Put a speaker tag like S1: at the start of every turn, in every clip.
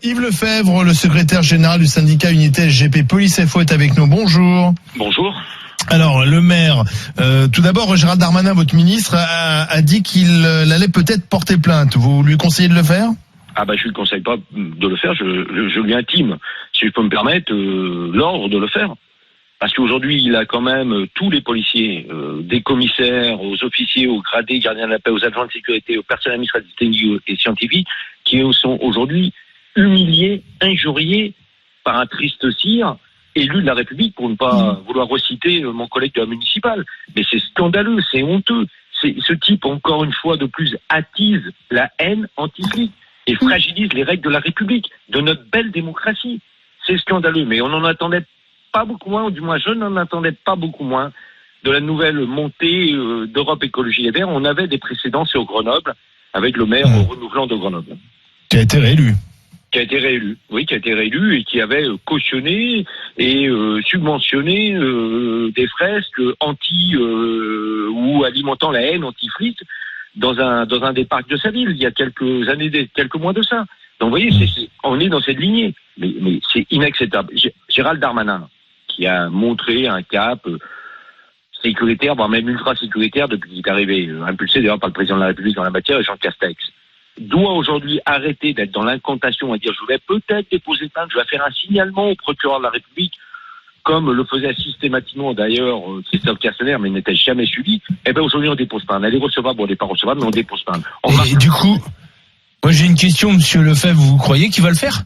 S1: Yves Lefebvre, le secrétaire général du syndicat Unité SGP Police FO est avec nous. Bonjour.
S2: Bonjour.
S1: Alors, le maire, tout d'abord, Gérald Darmanin, votre ministre, a dit qu'il allait peut-être porter plainte. Vous lui conseillez de le faire ?
S2: Ah bah je lui conseille pas de le faire, je lui intime, si je peux me permettre, l'ordre de le faire. Parce qu'aujourd'hui, il a quand même tous les policiers, des commissaires, aux officiers, aux gradés, gardiens de la paix, aux agents de sécurité, aux personnes administratives et scientifiques, qui sont aujourd'hui humiliés, injuriés par un triste cire, élu de la République, pour ne pas vouloir reciter mon collègue de la municipale. Mais c'est scandaleux, c'est honteux. Ce type, encore une fois de plus, attise la haine anti-flic et fragilise les règles de la République, de notre belle démocratie. C'est scandaleux, mais on n'en attendait pas beaucoup moins, ou du moins je n'en attendais pas beaucoup moins, de la nouvelle montée d'Europe Écologie Les Verts. On avait des précédents sur Grenoble, avec le maire renouvelant de Grenoble.
S1: Qui a été réélu.
S2: Qui a été réélu et qui avait cautionné et subventionné des fresques anti ou alimentant la haine anti-flic dans un des parcs de sa ville, il y a quelques mois de ça. Donc vous voyez, on est dans cette lignée, mais c'est inacceptable. Gérald Darmanin, qui a montré un cap sécuritaire, voire même ultra sécuritaire depuis qu'il est arrivé, impulsé d'ailleurs par le président de la République dans la matière, et Jean Castex, doit aujourd'hui arrêter d'être dans l'incantation à dire je vais peut-être déposer plainte, je vais faire un signalement au procureur de la République, comme le faisait systématiquement d'ailleurs Christophe Castaner, mais n'était jamais suivi. Eh bien aujourd'hui on dépose plainte. Elle est recevable, on n'est pas recevable, mais on dépose plainte.
S3: Et du coup, moi j'ai une question, monsieur Lefebvre, vous croyez qu'il va le faire ?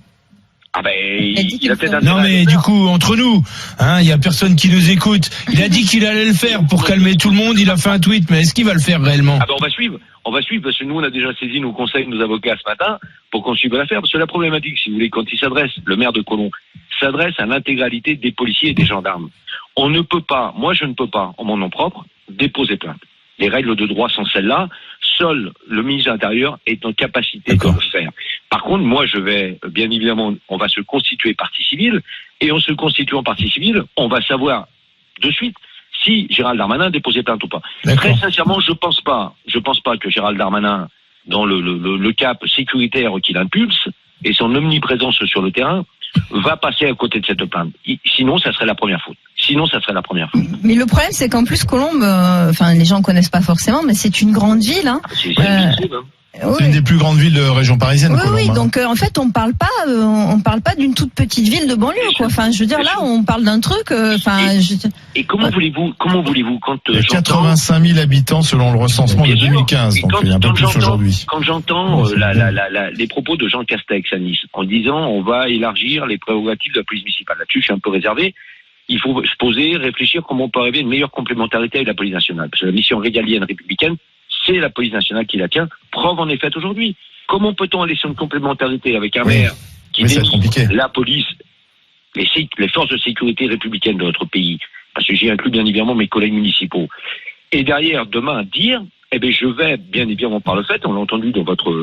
S2: Ah ben, il a peut-être
S3: non mais du coup, entre nous, il y a personne qui nous écoute. Il a dit qu'il allait le faire pour calmer tout le monde, il a fait un tweet, mais est-ce qu'il va le faire réellement ?
S2: Ah ben on va suivre, parce que nous on a déjà saisi nos conseils, nos avocats ce matin, pour qu'on suive l'affaire, parce que la problématique, si vous voulez, quand il s'adresse, le maire de Colomb, s'adresse à l'intégralité des policiers et des gendarmes. On ne peut pas, moi je ne peux pas, en mon nom propre, déposer plainte. Les règles de droit sont celles-là. Seul le ministre de l'Intérieur est en capacité de le faire. Par contre, moi, je vais, bien évidemment, on va se constituer partie civile, et en se constituant partie civile, on va savoir de suite si Gérald Darmanin a déposé plainte ou pas. Très sincèrement, je pense pas que Gérald Darmanin, dans le cap sécuritaire qu'il impulse, et son omniprésence sur le terrain, va passer à côté de cette plainte. Sinon, ça serait la première faute.
S4: Mais le problème, c'est qu'en plus, Colombes, les gens connaissent pas forcément, mais c'est une grande ville.
S1: C'est une des plus grandes villes de région parisienne.
S4: Oui,
S1: Colombes,
S4: donc en fait, on parle pas d'une toute petite ville de banlieue, quoi. Enfin, je veux dire, là, on parle d'un truc.
S2: Et comment voulez-vous quand
S1: il y a 85 000 habitants selon le recensement de 2015, donc il y a un peu plus aujourd'hui.
S2: Quand j'entends les propos de Jean Castex à Nice, en disant on va élargir les prérogatives de la police municipale, là-dessus, je suis un peu réservé. Il faut se poser, réfléchir comment on peut arriver à une meilleure complémentarité avec la police nationale. Parce que la mission régalienne républicaine, c'est la police nationale qui la tient. Preuve en est faite aujourd'hui. Comment peut-on aller sur une complémentarité avec un maire qui dénie la police, les forces de sécurité républicaines de notre pays, parce que j'y inclus bien évidemment mes collègues municipaux, et derrière, demain, dire, je vais, bien évidemment par le fait, on l'a entendu dans votre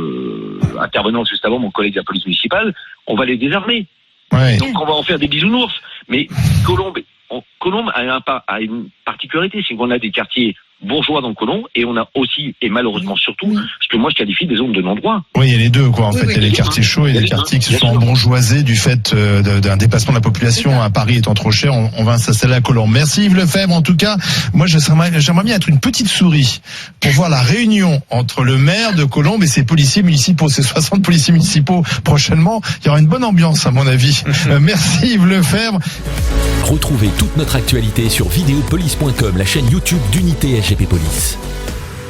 S2: intervenant juste avant, mon collègue de la police municipale, on va les désarmer.
S1: Ouais.
S2: Donc on va en faire des bisounours. Mais Colombe a une particularité, c'est qu'on a des quartiers bourgeois dans Colomb, et on a aussi, et malheureusement surtout, ce que moi je qualifie des zones de non-droit.
S1: Oui, il y a les deux, quoi. En fait, il y a les quartiers chauds et les quartiers qui se sont embourgeoisés du fait d'un dépassement de la population. À Paris étant trop cher, on va s'installer à Colomb. Merci Yves Lefebvre. En tout cas, moi j'aimerais bien être une petite souris pour voir la réunion entre le maire de Colomb et ses policiers municipaux. Ces 60 policiers municipaux prochainement. Il y aura une bonne ambiance, à mon avis. Merci Yves Lefebvre.
S5: Retrouvez toute notre actualité sur videopolice.com, la chaîne YouTube d'Unité SGP Police.